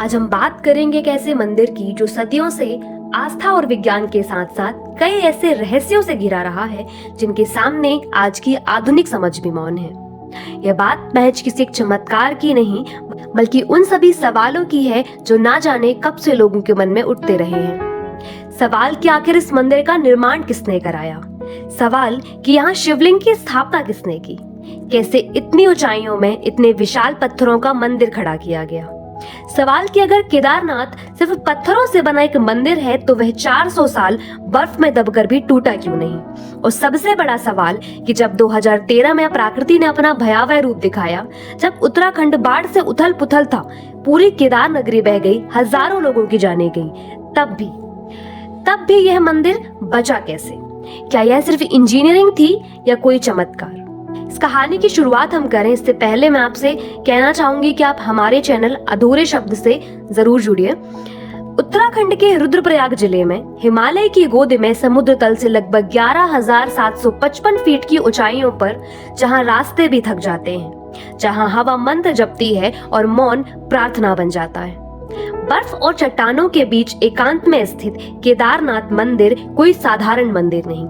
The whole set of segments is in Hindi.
आज हम बात करेंगे एक ऐसे मंदिर की जो सदियों से आस्था और विज्ञान के साथ साथ कई ऐसे रहस्यों से घिरा रहा है जिनके सामने आज की आधुनिक समझ भी मौन है। यह बात महज किसी एक चमत्कार की नहीं बल्कि उन सभी सवालों की है जो ना जाने कब से लोगों के मन में उठते रहे हैं। सवाल कि आखिर इस मंदिर का निर्माण किसने कराया, सवाल कि यहाँ शिवलिंग की स्थापना किसने की, कैसे इतनी ऊंचाइयों में इतने विशाल पत्थरों का मंदिर खड़ा किया गया। सवाल कि अगर केदारनाथ सिर्फ पत्थरों से बना एक मंदिर है तो वह 400 साल बर्फ में दबकर भी टूटा क्यों नहीं। और सबसे बड़ा सवाल कि जब 2013 में प्रकृति ने अपना भयावह रूप दिखाया, जब उत्तराखंड बाढ़ से उथल पुथल था, पूरी केदार नगरी बह गई, हजारों लोगों की जानें गई, तब भी यह मंदिर बचा कैसे? क्या यह सिर्फ इंजीनियरिंग थी या कोई चमत्कार? इस कहानी की शुरुआत हम करें इससे पहले मैं आपसे कहना चाहूंगी कि आप हमारे चैनल अधूरे शब्द से जरूर जुड़िए। उत्तराखंड के रुद्रप्रयाग जिले में हिमालय की गोद में समुद्र तल से लगभग 11,755 फीट की ऊंचाइयों पर जहां रास्ते भी थक जाते हैं, जहां हवा मंत्र जपती है और मौन प्रार्थना बन जाता है, बर्फ और चट्टानों के बीच एकांत में स्थित केदारनाथ मंदिर कोई साधारण मंदिर नहीं।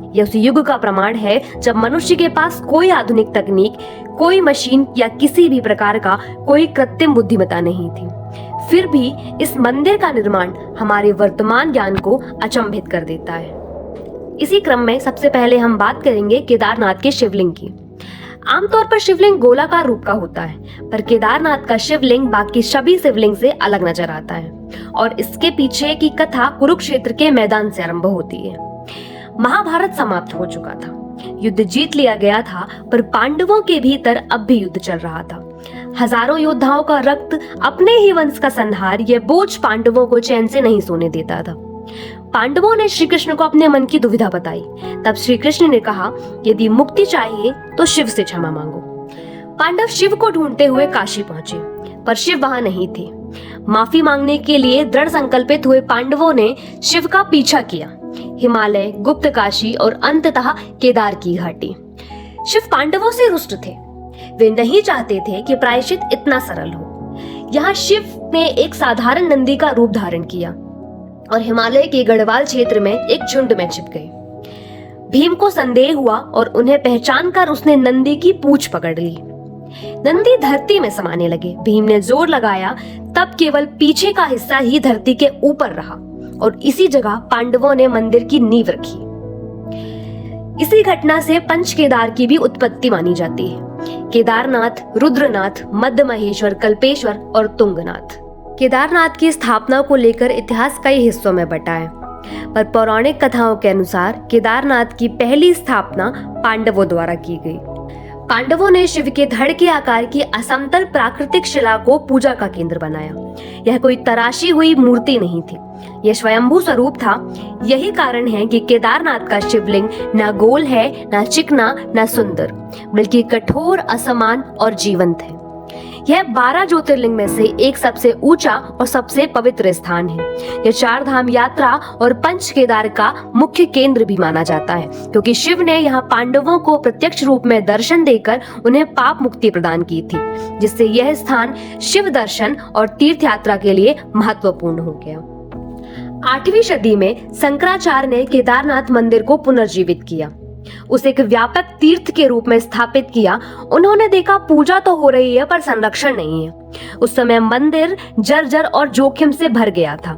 यह उस युग का प्रमाण है जब मनुष्य के पास कोई आधुनिक तकनीक, कोई मशीन या किसी भी प्रकार का कोई कृत्रिम बुद्धिमत्ता नहीं थी। फिर भी इस मंदिर का निर्माण हमारे वर्तमान ज्ञान को अचंभित कर देता है। इसी क्रम में सबसे पहले हम बात करेंगे केदारनाथ के शिवलिंग की। आमतौर पर शिवलिंग गोलाकार रूप का होता है, पर केदारनाथ का शिवलिंग बाकी सभी शिवलिंग से अलग नजर आता है और इसके पीछे की कथा कुरुक्षेत्र के मैदान से आरंभ होती है। महाभारत समाप्त हो चुका था, युद्ध जीत लिया गया था, पर पांडवों के भीतर अब भी युद्ध चल रहा था। हजारों योद्धाओं का रक्त, अपने ही वंश का संहार, यह बोझ पांडवों को चैन से नहीं सोने देता था। पांडवों ने श्री कृष्ण को अपने मन की दुविधा बताई। तब श्री कृष्ण ने कहा, यदि मुक्ति चाहिए तो शिव से क्षमा मांगो। पांडव शिव को ढूंढते हुए काशी पहुंचे, पर शिव वहां नहीं थे। माफी मांगने के लिए दृढ़ संकल्पित हुए पांडवों ने शिव का पीछा किया, हिमालय, गुप्त काशी और अंततः केदार की घाटी। शिव पांडवों से रुष्ट थे। वे नहीं चाहते थे कि प्रायश्चित इतना सरल हो। यहाँ शिव ने एक साधारण नंदी का रूप धारण किया और हिमालय के गढ़वाल क्षेत्र में एक झुंड में छिप गए। भीम को संदेह हुआ और उन्हें पहचान कर उसने नंदी की पूंछ पकड़ ली। नंदी धरती में समाने लगे। भीम ने जोर लगाया, तब केवल पीछे का हिस्सा ही धरती के ऊपर रहा और इसी जगह पांडवों ने मंदिर की नींव रखी। इसी घटना से पंच केदार की भी उत्पत्ति मानी जाती है। केदारनाथ, रुद्रनाथ, मध्य महेश्वर, कल्पेश्वर और तुंगनाथ। केदारनाथ की स्थापना को लेकर इतिहास कई हिस्सों में बटा है, पर पौराणिक कथाओं के अनुसार केदारनाथ की पहली स्थापना पांडवों द्वारा की गई। पांडवों ने शिव के धड़ के आकार की असमतल प्राकृतिक शिला को पूजा का केंद्र बनाया। यह कोई तराशी हुई मूर्ति नहीं थी, यह स्वयंभू स्वरूप था। यही कारण है कि केदारनाथ का शिवलिंग न गोल है, न चिकना, न सुंदर, बल्कि कठोर, असमान और जीवंत है। यह 12 ज्योतिर्लिंग में से एक सबसे ऊंचा और सबसे पवित्र स्थान है। यह 4 धाम यात्रा और पंच केदार का मुख्य केंद्र भी माना जाता है, क्योंकि शिव ने यहाँ पांडवों को प्रत्यक्ष रूप में दर्शन देकर उन्हें पाप मुक्ति प्रदान की थी, जिससे यह स्थान शिव दर्शन और तीर्थ यात्रा के लिए महत्वपूर्ण हो गया। 8वीं सदी में शंकराचार्य ने केदारनाथ मंदिर को पुनर्जीवित किया, उसे एक व्यापक तीर्थ के रूप में स्थापित किया। उन्होंने देखा पूजा तो हो रही है पर संरक्षण नहीं है। उस समय मंदिर जर्जर और जोखिम से भर गया था।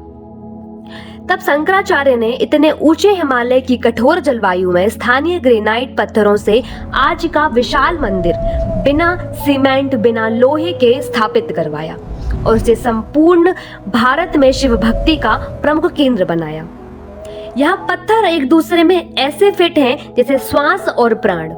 तब शंकराचार्य ने इतने ऊंचे हिमालय की कठोर जलवायु में स्थानीय ग्रेनाइट पत्थरों से आज का विशाल मंदिर बिना सीमेंट, बिना लोहे के स्थापित करवाया और उसे संपूर्ण भारत में शिव भक्ति का प्रमुख केंद्र बनाया। यहाँ पत्थर एक दूसरे में ऐसे फिट हैं जैसे श्वास और प्राण।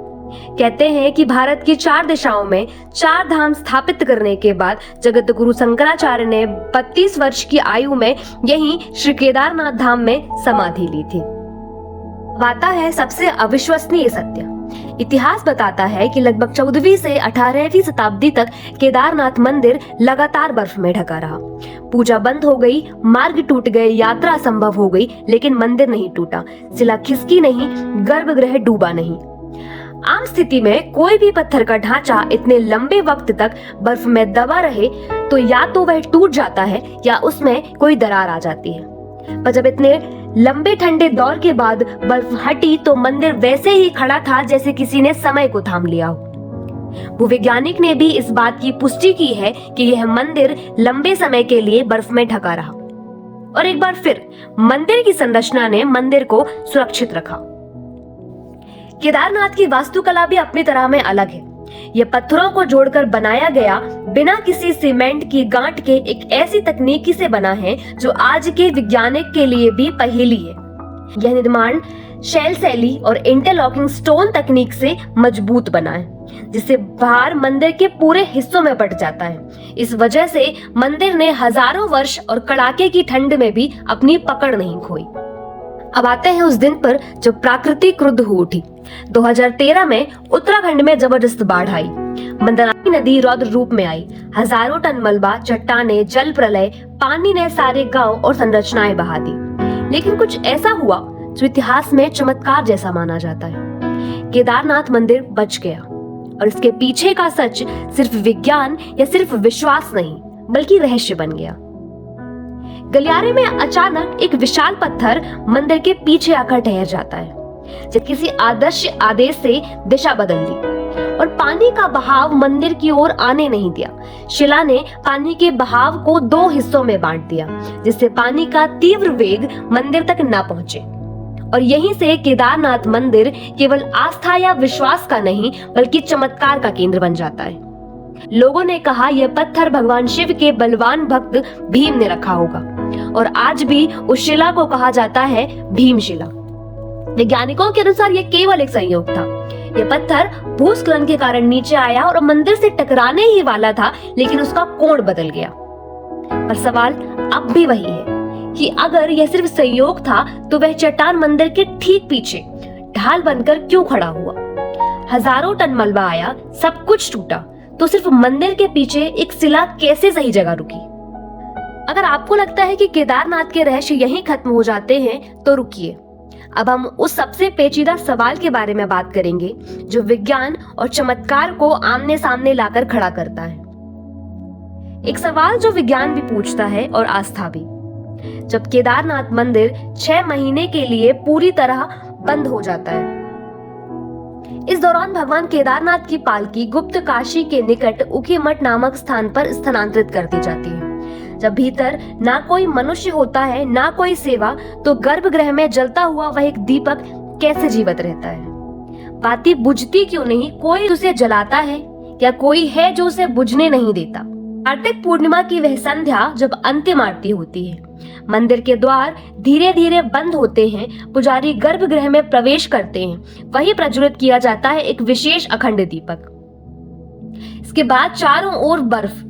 कहते हैं कि भारत की 4 दिशाओं में 4 धाम स्थापित करने के बाद जगत गुरु शंकराचार्य ने 32 वर्ष की आयु में यहीं श्री केदारनाथ धाम में समाधि ली थी। आता है सबसे अविश्वसनीय सत्य। इतिहास बताता है कि लगभग 14वीं से 18वीं शताब्दी तक केदारनाथ मंदिर लगातार बर्फ में ढका रहा। पूजा बंद हो गई, मार्ग टूट गए, यात्रा असंभव हो गई, लेकिन मंदिर नहीं टूटा, शिला खिसकी नहीं, गर्भगृह डूबा नहीं। आम स्थिति में कोई भी पत्थर का ढांचा इतने लंबे वक्त तक बर्फ में दबा रहे तो या तो वह टूट जाता है या उसमें कोई दरार आ जाती है। पर जब इतने लंबे ठंडे दौर के बाद बर्फ हटी तो मंदिर वैसे ही खड़ा था जैसे किसी ने समय को थाम लिया हो। भूवैज्ञानिक ने भी इस बात की पुष्टि की है कि यह मंदिर लंबे समय के लिए बर्फ में ढका रहा और एक बार फिर मंदिर की संरचना ने मंदिर को सुरक्षित रखा। केदारनाथ की वास्तुकला भी अपनी तरह में अलग है। यह पत्थरों को जोड़कर बनाया गया बिना किसी सीमेंट की गांठ के एक ऐसी तकनीकी से बना है जो आज के वैज्ञानिक के लिए भी पहेली है। यह निर्माण शैल शैली और इंटरलॉकिंग स्टोन तकनीक से मजबूत बना है, जिससे भार मंदिर के पूरे हिस्सों में बट जाता है। इस वजह से मंदिर ने हजारों वर्ष और कड़ाके की ठंड में भी अपनी पकड़ नहीं खोई। अब आते हैं उस दिन पर जब प्रकृति क्रुद्ध हो उठी। 2013 में उत्तराखंड में जबरदस्त बाढ़ आई। मंदाकिनी नदी रौद्र रूप में आई। हजारों टन मलबा, चट्टाने, जल प्रलय, पानी ने सारे गांव और संरचनाएं बहा दी। लेकिन कुछ ऐसा हुआ जो इतिहास में चमत्कार जैसा माना जाता है। केदारनाथ मंदिर बच गया और इसके पीछे का सच सिर्फ विज्ञान या सिर्फ विश्वास नहीं बल्कि रहस्य बन गया। गलियारे में अचानक एक विशाल पत्थर मंदिर के पीछे आकर ठहर जाता है, जब किसी आदर्श आदेश से दिशा बदल दी और पानी का बहाव मंदिर की ओर आने नहीं दिया। शिला ने पानी के बहाव को दो हिस्सों में बांट दिया, जिससे पानी का तीव्र वेग मंदिर तक न पहुंचे। और यहीं से केदारनाथ मंदिर केवल आस्था या विश्वास का नहीं बल्कि चमत्कार का केंद्र बन जाता है। लोगों ने कहा यह पत्थर भगवान शिव के बलवान भक्त भीम ने रखा होगा और आज भी उस शिला को कहा जाता है भीमशिला। वैज्ञानिकों के अनुसार यह केवल एक संयोग था। यह पत्थर भूस्खलन के कारण नीचे आया और मंदिर से टकराने ही वाला था, लेकिन उसका कोण बदल गया। पर सवाल अब भी वही है कि अगर यह सिर्फ संयोग था तो वह चट्टान मंदिर के ठीक पीछे ढाल बनकर क्यों खड़ा हुआ? हजारों टन मलबा आया, सब कुछ टूटा, तो सिर्फ मंदिर के पीछे एक शिला कैसे सही जगह रुकी? अगर आपको लगता है कि केदारनाथ के रहस्य यहीं खत्म हो जाते हैं तो रुकिए। अब हम उस सबसे पेचीदा सवाल के बारे में बात करेंगे जो विज्ञान और चमत्कार को आमने सामने लाकर खड़ा करता है। एक सवाल जो विज्ञान भी पूछता है और आस्था भी। जब केदारनाथ मंदिर 6 महीने के लिए पूरी तरह बंद हो जाता है, इस दौरान भगवान केदारनाथ की पालकी गुप्त काशी के निकट उखीमठ नामक स्थान पर स्थानांतरित कर दी जाती है। जब भीतर ना कोई मनुष्य होता है ना कोई सेवा, तो गर्भगृह में जलता हुआ वह एक दीपक कैसे जीवित रहता है? बाती बुझती क्यों नहीं? कोई उसे जलाता है? क्या कोई है जो उसे बुझने नहीं देता? कार्तिक पूर्णिमा की वह संध्या जब अंतिम आरती होती है, मंदिर के द्वार धीरे धीरे बंद होते हैं, पुजारी गर्भगृह में प्रवेश करते हैं, वही प्रज्वलित किया जाता है एक विशेष अखंड दीपक। इसके बाद चारों ओर बर्फ,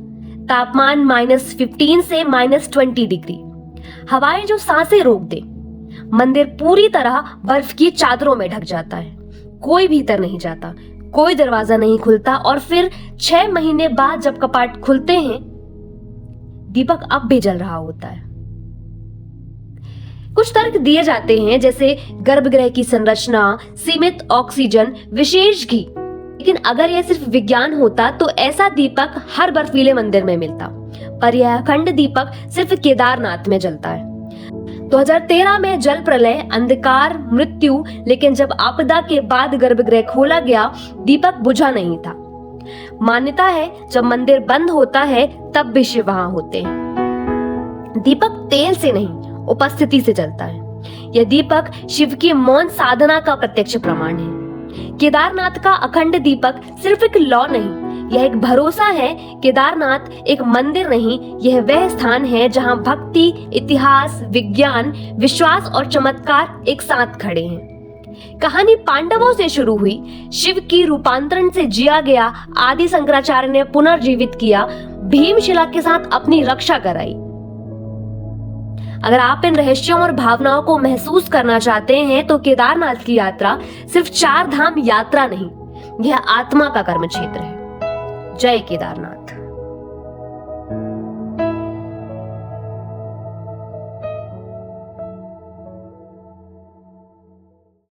तापमान -15 से -20 डिग्री, हवाएं जो सांसें रोक दे। मंदिर पूरी तरह बर्फ की चादरों में ढक जाता है। कोई भीतर नहीं जाता, कोई दरवाजा नहीं खुलता और फिर 6 महीने बाद जब कपाट खुलते हैं, दीपक अब भी जल रहा होता है। कुछ तर्क दिए जाते हैं जैसे गर्भगृह की संरचना, सीमित ऑक्सीजन, विशेष घी। लेकिन अगर यह सिर्फ विज्ञान होता तो ऐसा दीपक हर बर्फीले मंदिर में मिलता, पर यह अखंड दीपक सिर्फ केदारनाथ में जलता है। 2013 में जल प्रलय, अंधकार, मृत्यु, लेकिन जब आपदा के बाद गर्भगृह खोला गया, दीपक बुझा नहीं था। मान्यता है जब मंदिर बंद होता है तब भी शिव वहां होते हैं। दीपक तेल से नहीं, उपस्थिति से जलता है। यह दीपक शिव की मौन साधना का प्रत्यक्ष प्रमाण है। केदारनाथ का अखंड दीपक सिर्फ एक लौ नहीं, यह एक भरोसा है। केदारनाथ एक मंदिर नहीं, यह वह स्थान है जहां भक्ति, इतिहास, विज्ञान, विश्वास और चमत्कार एक साथ खड़े हैं। कहानी पांडवों से शुरू हुई, शिव की रूपांतरण से जिया गया, आदि शंकराचार्य ने पुनर्जीवित किया, भीमशिला के साथ अपनी रक्षा कराई। अगर आप इन रहस्यों और भावनाओं को महसूस करना चाहते हैं तो केदारनाथ की यात्रा सिर्फ 4 धाम यात्रा नहीं, यह आत्मा का कर्म क्षेत्र है। जय केदारनाथ।